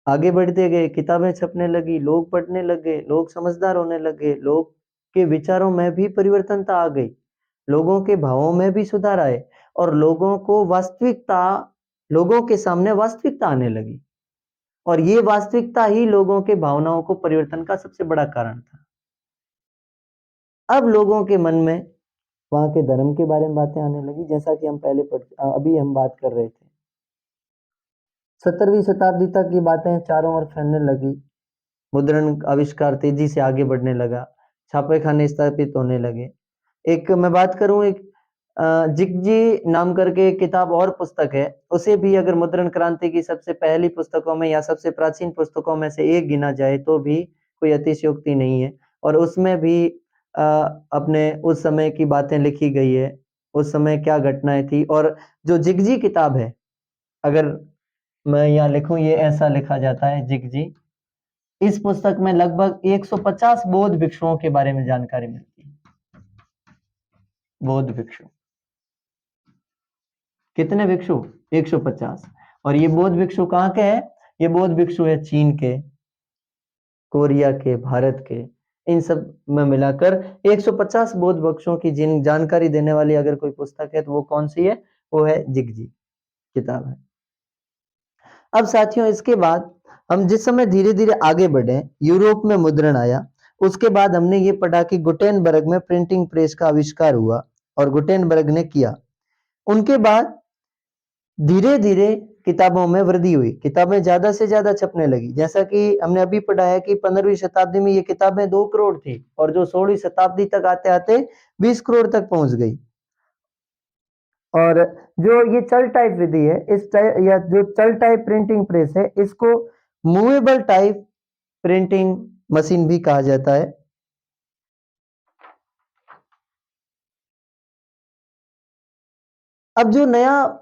आगे बढ़ते गए, किताबें छपने लगी, लोग पढ़ने लगे, लोग समझदार होने लगे, लोग के विचारों में भी परिवर्तनता आ गई, लोगों के भावों में भी सुधार आए, और लोगों के सामने वास्तविकता आने लगी। और ये वास्तविकता ही लोगों के भावनाओं को परिवर्तन का सबसे बड़ा कारण था। अब लोगों के मन में वहां के धर्म के बारे में बातें आने लगी, जैसा कि अभी हम बात कर रहे थे। 17वीं शताब्दी तक ये बातें चारों ओर फैलने लगी, मुद्रण आविष्कार तेजी से आगे बढ़ने लगा, छापे खाने स्थापित होने लगे। एक मैं बात करूं, एक जिगजी नाम करके एक किताब और पुस्तक है, उसे भी अगर मुद्रण क्रांति की सबसे पहली पुस्तकों में या सबसे प्राचीन पुस्तकों में से एक गिना जाए तो भी कोई अतिशयोक्ति नहीं है। और उसमें भी अपने उस समय की बातें लिखी गई है, उस समय क्या घटनाएं थी। और जो जिगजी किताब है, अगर मैं यहाँ लिखूं, ये ऐसा लिखा जाता है जिगजी, इस पुस्तक में लगभग 150 बौद्ध भिक्षुओं के बारे में जानकारी मिलती है। बौद्ध भिक्षु, कितने भिक्षु, 150। और ये बौद्ध भिक्षु कहाँ के हैं, ये बौद्ध भिक्षु है चीन के, कोरिया के, भारत के, इन सब में मिलाकर 150 बौद्ध भिक्षुओं की जिन जानकारी देने वाली अगर कोई पुस्तक है तो वो कौन सी है, वो है जिगजी किताब है। अब साथियों इसके बाद हम जिस समय धीरे धीरे आगे बढ़े, यूरोप में मुद्रण आया, उसके बाद हमने ये पढ़ा कि गुटेनबर्ग में प्रिंटिंग प्रेस का आविष्कार हुआ और गुटेनबर्ग ने किया। उनके बाद धीरे धीरे किताबों में वृद्धि हुई, किताबें ज्यादा से ज्यादा छपने लगी। जैसा कि हमने अभी पढ़ा है कि 15वीं शताब्दी में ये किताबें 2 करोड़ थी, और जो 16वीं शताब्दी तक आते आते 20 करोड़ तक पहुंच गई। और जो ये चल टाइप विधि है, या जो चल टाइप प्रिंटिंग प्रेस है, इसको मूवेबल टाइप प्रिंटिंग मशीन भी कहा जाता है। अब जो नया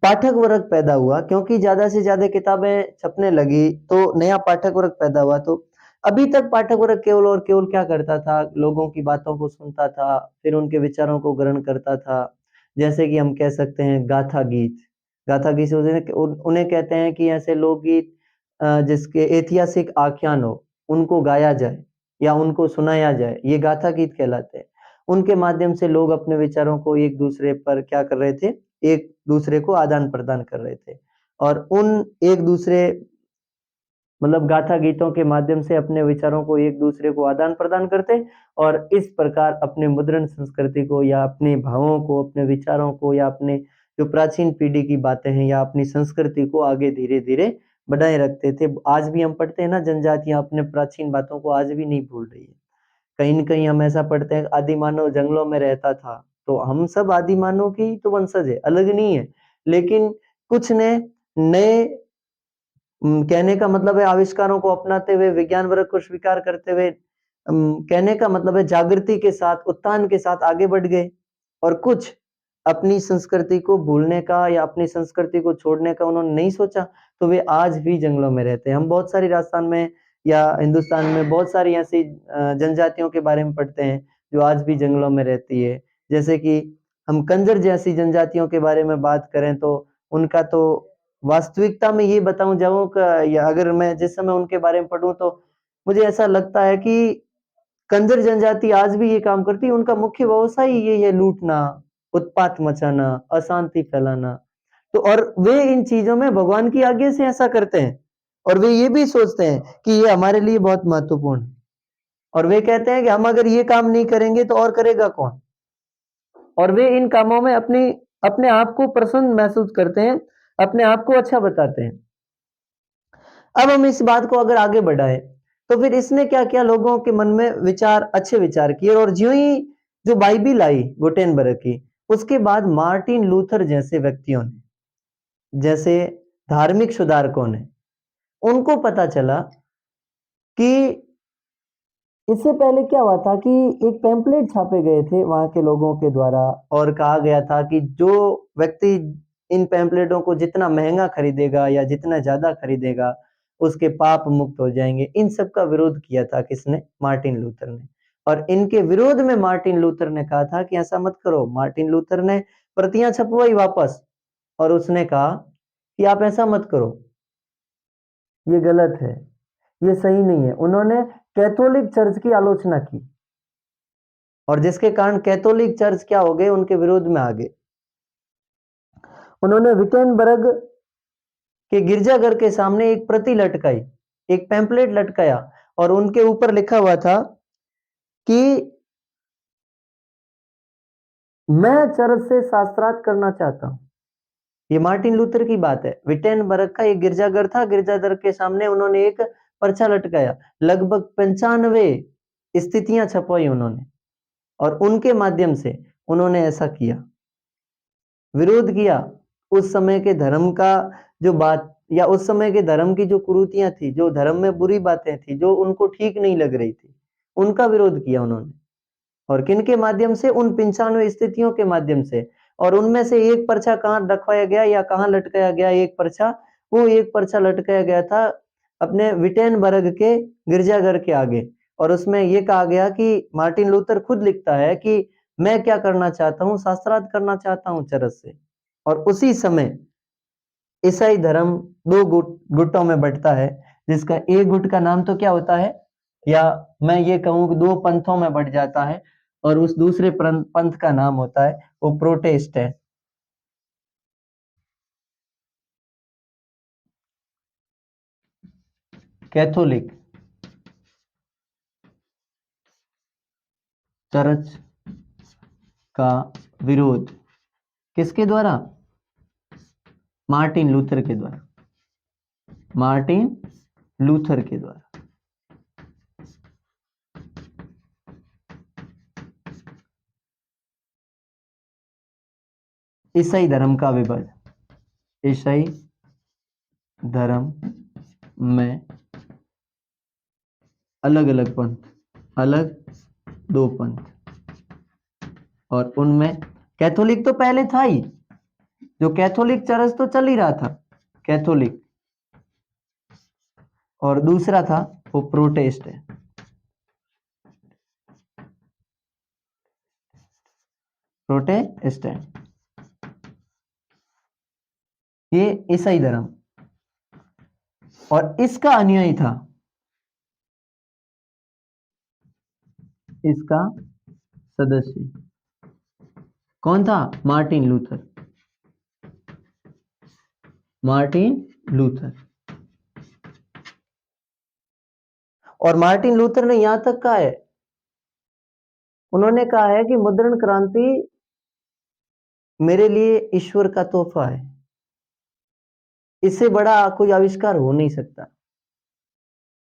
पाठक वर्ग पैदा हुआ, क्योंकि ज्यादा से ज्यादा किताबें छपने लगी तो नया पाठक वर्ग पैदा हुआ। तो अभी तक पाठक वर्ग केवल और केवल क्या करता था, लोगों की बातों को सुनता था, फिर उनके विचारों को ग्रहण करता था। जैसे कि हम कह सकते हैं गाथा गीत। गाथा गीत उन्हें कहते हैं कि ऐसे लोकगीत जिसके ऐतिहासिक आख्यान हो, उनको गाया जाए या उनको सुनाया जाए, ये गाथा गीत कहलाते हैं। उनके माध्यम से लोग अपने विचारों को एक दूसरे पर क्या कर रहे थे, एक दूसरे को आदान प्रदान कर रहे थे। और उन एक दूसरे मतलब गाथा गीतों के माध्यम से अपने विचारों को एक दूसरे को आदान प्रदान करते, और इस प्रकार अपने मुद्रण संस्कृति को या अपने भावों को, अपने विचारों को, या अपने जो प्राचीन पीढ़ी की बातें हैं या अपनी संस्कृति को आगे धीरे धीरे बनाए रखते थे। आज भी हम पढ़ते हैं ना, जनजातियां अपने प्राचीन बातों को आज भी नहीं भूल रही है। कहीं न कहीं हम ऐसा पढ़ते हैं आदि मानव जंगलों में रहता था, तो हम सब आदि मानव की ही तो वंशज है, अलग नहीं है। लेकिन कुछ ने नए कहने का मतलब है आविष्कारों को अपनाते हुए, विज्ञान वर्ग को स्वीकार करते हुए, कहने का मतलब है जागृति के साथ, उत्थान के साथ आगे बढ़ गए। और कुछ अपनी संस्कृति को भूलने का या अपनी संस्कृति को छोड़ने का उन्होंने नहीं सोचा, तो वे आज भी जंगलों में रहते हैं। हम बहुत सारी राजस्थान में या हिंदुस्तान में बहुत सारी ऐसी जनजातियों के बारे में पढ़ते हैं जो आज भी जंगलों में रहती है। जैसे कि हम कंजर जैसी जनजातियों के बारे में बात करें तो उनका तो वास्तविकता में ये बताऊं जाऊं या अगर मैं जिस समय उनके बारे में पढ़ूं तो मुझे ऐसा लगता है कि कंजर जनजाति आज भी ये काम करती है। उनका मुख्य व्यवसाय ये है लूटना, उत्पात मचाना, अशांति फैलाना। तो और वे इन चीजों में भगवान की आज्ञा से ऐसा करते हैं, और वे ये भी सोचते हैं कि ये हमारे लिए बहुत महत्वपूर्ण है। और वे कहते हैं कि हम अगर ये काम नहीं करेंगे तो और करेगा कौन। और वे इन कामों में अपने आप को प्रसन्न महसूस करते हैं, अपने आप को अच्छा बताते हैं। अब हम इस बात को अगर आगे बढ़ाएं तो फिर इसने क्या किया, लोगों के मन में विचार, अच्छे विचार किए। और ज्यों ही जो बाइबिल आई गुटेनबर्ग की, उसके बाद मार्टिन लूथर जैसे व्यक्तियों ने, जैसे धार्मिक सुधारकों ने, उनको पता चला कि इससे पहले क्या हुआ था कि एक पैम्पलेट छापे गए थे वहां के लोगों के द्वारा, और कहा गया था कि जो व्यक्ति इन पैम्पलेटों को जितना महंगा खरीदेगा या जितना ज्यादा खरीदेगा, उसके पाप मुक्त हो जाएंगे। इन सब का विरोध किया था किसने? मार्टिन लूथर ने। और इनके विरोध में मार्टिन लूथर ने कहा था कि ऐसा मत करो। मार्टिन लूथर ने प्रतियां छपवाई वापस, और उसने कहा कि आप ऐसा मत करो, ये गलत है, ये सही नहीं है। उन्होंने कैथोलिक चर्च की आलोचना की, और जिसके कारण कैथोलिक चर्च क्या हो गए, उनके विरोध में आ गए। उन्होंने विटेनबर्ग के गिरजाघर के सामने एक प्रति लटकाई, एक पैम्पलेट लटकाया, और उनके ऊपर लिखा हुआ था कि मैं चर्च से शास्त्रार्थ करना चाहता हूं। ये मार्टिन लूथर की बात है। विटेनबर्ग का एक गिरजाघर था, गिरजाघर के सामने उन्होंने एक पर्चा लटकाया, लगभग 95 स्थितियां छपवाई उन्होंने, और उनके माध्यम से उन्होंने ऐसा किया, विरोध किया उस समय के धर्म का, जो बात या उस समय के धर्म की जो कुरीतियां थी, जो धर्म में बुरी बातें थी, जो उनको ठीक नहीं लग रही थी, उनका विरोध किया उन्होंने। और किन के माध्यम से? उन 95 स्थितियों के माध्यम से। और उनमें से एक पर्चा कहाँ रखवाया गया या कहाँ लटकाया गया? एक पर्चा, वो एक पर्चा लटकाया गया था अपने विटेनबर्ग के गिरजाघर के आगे, और उसमें यह कहा गया कि मार्टिन लूथर खुद लिखता है कि मैं क्या करना चाहता हूं, शास्त्रार्थ करना चाहता हूं चरस से। और उसी समय ईसाई धर्म दो गुटों में बंटता है, जिसका एक गुट का नाम तो क्या होता है, या मैं ये कहूं कि दो पंथों में बंट जाता है, और उस दूसरे पंथ का नाम होता है वो प्रोटेस्टेंट। कैथोलिक चर्च का विरोध किसके द्वारा? मार्टिन लूथर के द्वारा। मार्टिन लूथर के द्वारा। ईसाई धर्म का विभाजन। ईसाई धर्म में अलग अलग पंथ, अलग दो पंथ, और उनमें कैथोलिक तो पहले था ही, जो कैथोलिक चर्च तो चल ही रहा था, कैथोलिक, और दूसरा था वो प्रोटेस्टेंट। प्रोटेस्टेंट ये ईसाई धर्म, और इसका अनुयायी था, इसका सदस्य कौन था? Martin Luther. Martin Luther. और मार्टिन लूथर ने यहां तक कहा है, उन्होंने कहा है कि मुद्रण क्रांति मेरे लिए ईश्वर का तोहफा है, इससे बड़ा कोई आविष्कार हो नहीं सकता।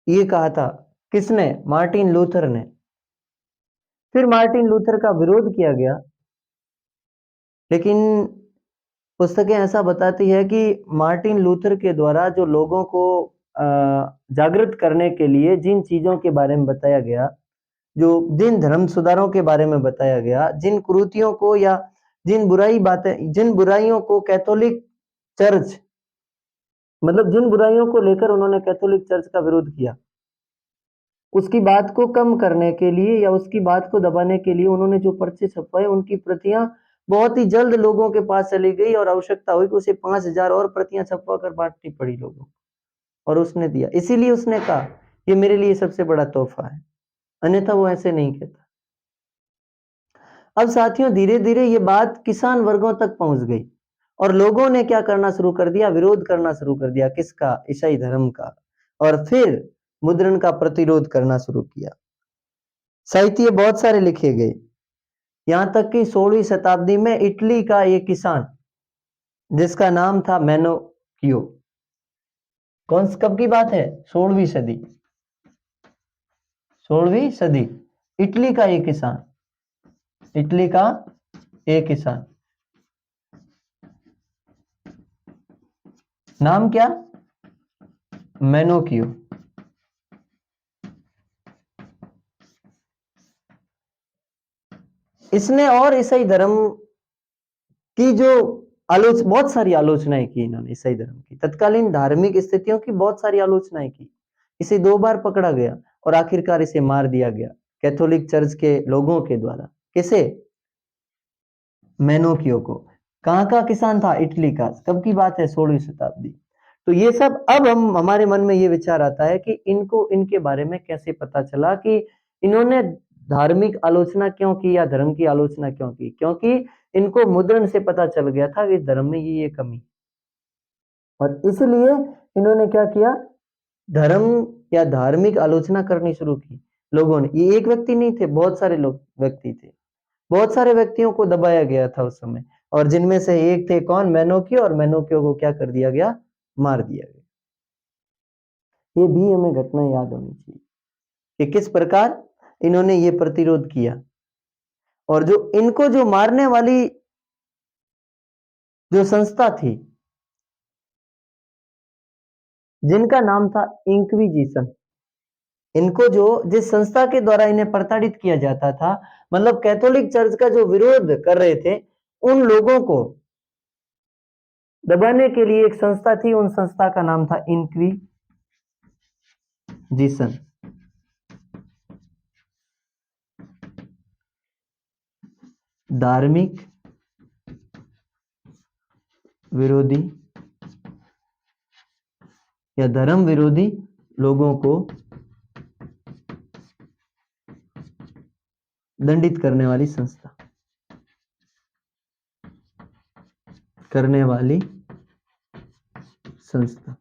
ये कहा था किसने? मार्टिन लूथर ने। फिर मार्टिन लूथर का विरोध किया गया, लेकिन पुस्तकें ऐसा बताती है कि मार्टिन लूथर के द्वारा जो लोगों को जागृत करने के लिए जिन चीजों के बारे में बताया गया, जो जिन धर्म सुधारों के बारे में बताया गया, जिन कुरीतियों को या जिन बुराइयों को कैथोलिक चर्च, मतलब जिन बुराइयों को लेकर उन्होंने कैथोलिक चर्च का विरोध किया, उसकी बात को कम करने के लिए या उसकी बात को दबाने के लिए उन्होंने जो पर्चे छपवाए, उनकी प्रतियां बहुत ही जल्द लोगों के पास चली गई, और आवश्यकता हुई कि उसे 5,000 और प्रतियां छपवा कर बांटनी पड़ी लोगों को, और उसने दिया। इसीलिए उसने कहा ये मेरे लिए सबसे बड़ा तोहफा है, अन्यथा वो ऐसे नहीं कहता। अब साथियों, धीरे धीरे ये बात किसान वर्गों तक पहुंच गई, और लोगों ने क्या करना शुरू कर दिया? विरोध करना शुरू कर दिया। किसका? ईसाई धर्म का। और फिर मुद्रण का प्रतिरोध करना शुरू किया। साहित्य बहुत सारे लिखे गए, यहां तक कि 16वीं शताब्दी में इटली का एक किसान जिसका नाम था मैनोकियो, कब की बात है? 16वीं सदी। 16वीं सदी, इटली का एक किसान, इटली का एक किसान, नाम क्या? मैनोकियो। इसने और ईसाई धर्म की जो बहुत सारी आलोचनाएं की इन्होंने, ईसाई धर्म की तत्कालीन धार्मिक स्थितियों की बहुत सारी आलोचनाएं की। इसे 2 बार पकड़ा गया और आखिरकार इसे मार दिया गया कैथोलिक चर्च के लोगों के द्वारा। किसे? मैनोकियो को। कहां का किसान था? इटली का। कब की बात है? 16वीं शताब्दी। तो ये सब अब हमारे मन में ये विचार आता है कि इनको इनके बारे में कैसे पता चला कि इन्होंने धार्मिक आलोचना क्यों की या धर्म की आलोचना क्यों की? क्योंकि इनको मुद्रण से पता चल गया था कि इस धर्म में ये कमी, और इसलिए इन्होंने क्या किया? धर्म या धार्मिक आलोचना करनी शुरू की लोगों ने। ये एक व्यक्ति नहीं थे, बहुत सारे लोग व्यक्ति थे, बहुत सारे व्यक्तियों को दबाया गया था उस समय, और जिनमें से एक थे कौन? मैनोकियो। और मैनोकियो को क्या कर दिया गया? मार दिया गया। ये भी हमें घटना याद होनी चाहिए कि किस प्रकार इन्होंने ये प्रतिरोध किया, और जो इनको जो मारने वाली जो संस्था थी, जिनका नाम था इंक्विजिशन, इनको जो जिस संस्था के द्वारा इन्हें प्रताड़ित किया जाता था, मतलब कैथोलिक चर्च का जो विरोध कर रहे थे, उन लोगों को दबाने के लिए एक संस्था थी, उन संस्था का नाम था इंक्विजिशन, धार्मिक विरोधी या धर्म विरोधी लोगों को दंडित करने वाली संस्था, करने वाली संस्था।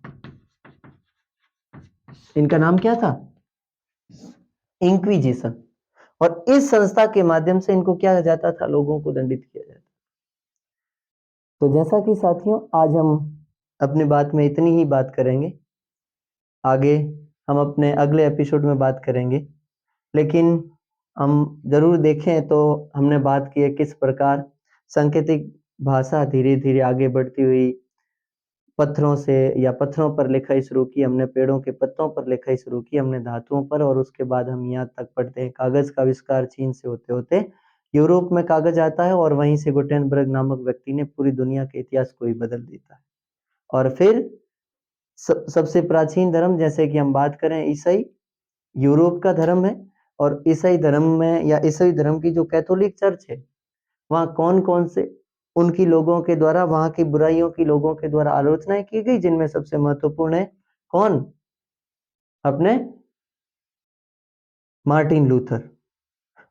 इनका नाम क्या था? इंक्विजिशन। और इस संस्था के माध्यम से इनको क्या जाता था? लोगों को दंडित किया जाता। तो जैसा कि साथियों, आज हम अपनी बात में इतनी ही बात करेंगे, आगे हम अपने अगले एपिसोड में बात करेंगे। लेकिन हम जरूर देखें तो हमने बात की है किस प्रकार सांकेतिक भाषा धीरे धीरे आगे बढ़ती हुई पत्थरों से या पत्थरों पर लिखाई शुरू की, हमने पेड़ों के पत्तों पर लिखाई शुरू की, हमने धातुओं पर, और उसके बाद हम यहाँ तक पढ़ते हैं कागज का आविष्कार चीन से होते होते यूरोप में कागज आता है और वहीं से गुटेनबर्ग नामक व्यक्ति ने पूरी दुनिया के इतिहास को ही बदल देता है। और फिर सबसे प्राचीन धर्म, जैसे कि हम बात करें ईसाई, यूरोप का धर्म है। और ईसाई धर्म में या ईसाई धर्म की जो कैथोलिक चर्च है, वहाँ कौन कौन से उनकी लोगों के द्वारा, वहाँ की बुराइयों की लोगों के द्वारा आलोचनाएं की गई, जिनमें सबसे महत्वपूर्ण है कौन? अपने मार्टिन लूथर।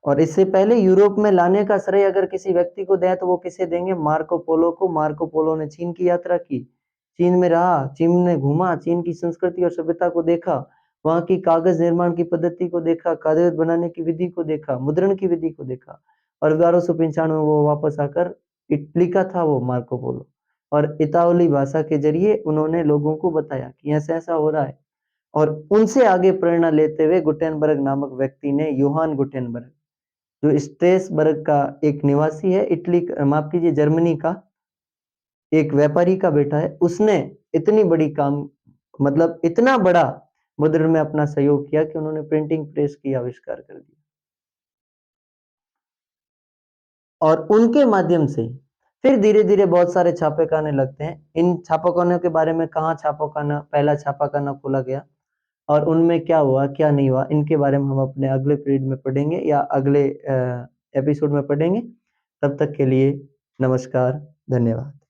और इससे पहले यूरोप में लाने का श्रेय अगर किसी व्यक्ति को दें तो वो किसे देंगे? मार्को पोलो को। मार्को पोलो ने चीन की यात्रा की, चीन में रहा, चीन में घूमा, चीन की संस्कृति और सभ्यता को देखा, वहां की कागज निर्माण की पद्धति को देखा, कागज बनाने की विधि को देखा, मुद्रण की विधि को देखा। और 1295 वो वापस आकर इटली का था वो मार्को पोलो, और इतावली भाषा के जरिए उन्होंने लोगों को बताया कि ऐसा ऐसा हो रहा है। और उनसे आगे प्रेरणा लेते हुए गुटेनबर्ग नामक व्यक्ति ने, योहान गुटेनबर्ग, जो स्ट्रेसबर्ग का एक निवासी है, इटली, माफ कीजिए, जर्मनी का एक व्यापारी का बेटा है, उसने इतनी बड़ी काम, मतलब इतना बड़ा मुद्रण में अपना सहयोग किया कि उन्होंने प्रिंटिंग प्रेस की आविष्कार कर दिया। और उनके माध्यम से फिर धीरे धीरे बहुत सारे छापेखाने लगते हैं। इन छापाखानों के बारे में, कहाँ छापाखाना, पहला छापाखाना खोला गया और उनमें क्या हुआ क्या नहीं हुआ, इनके बारे में हम अपने अगले पीरियड में पढ़ेंगे या अगले एपिसोड में पढ़ेंगे। तब तक के लिए नमस्कार, धन्यवाद।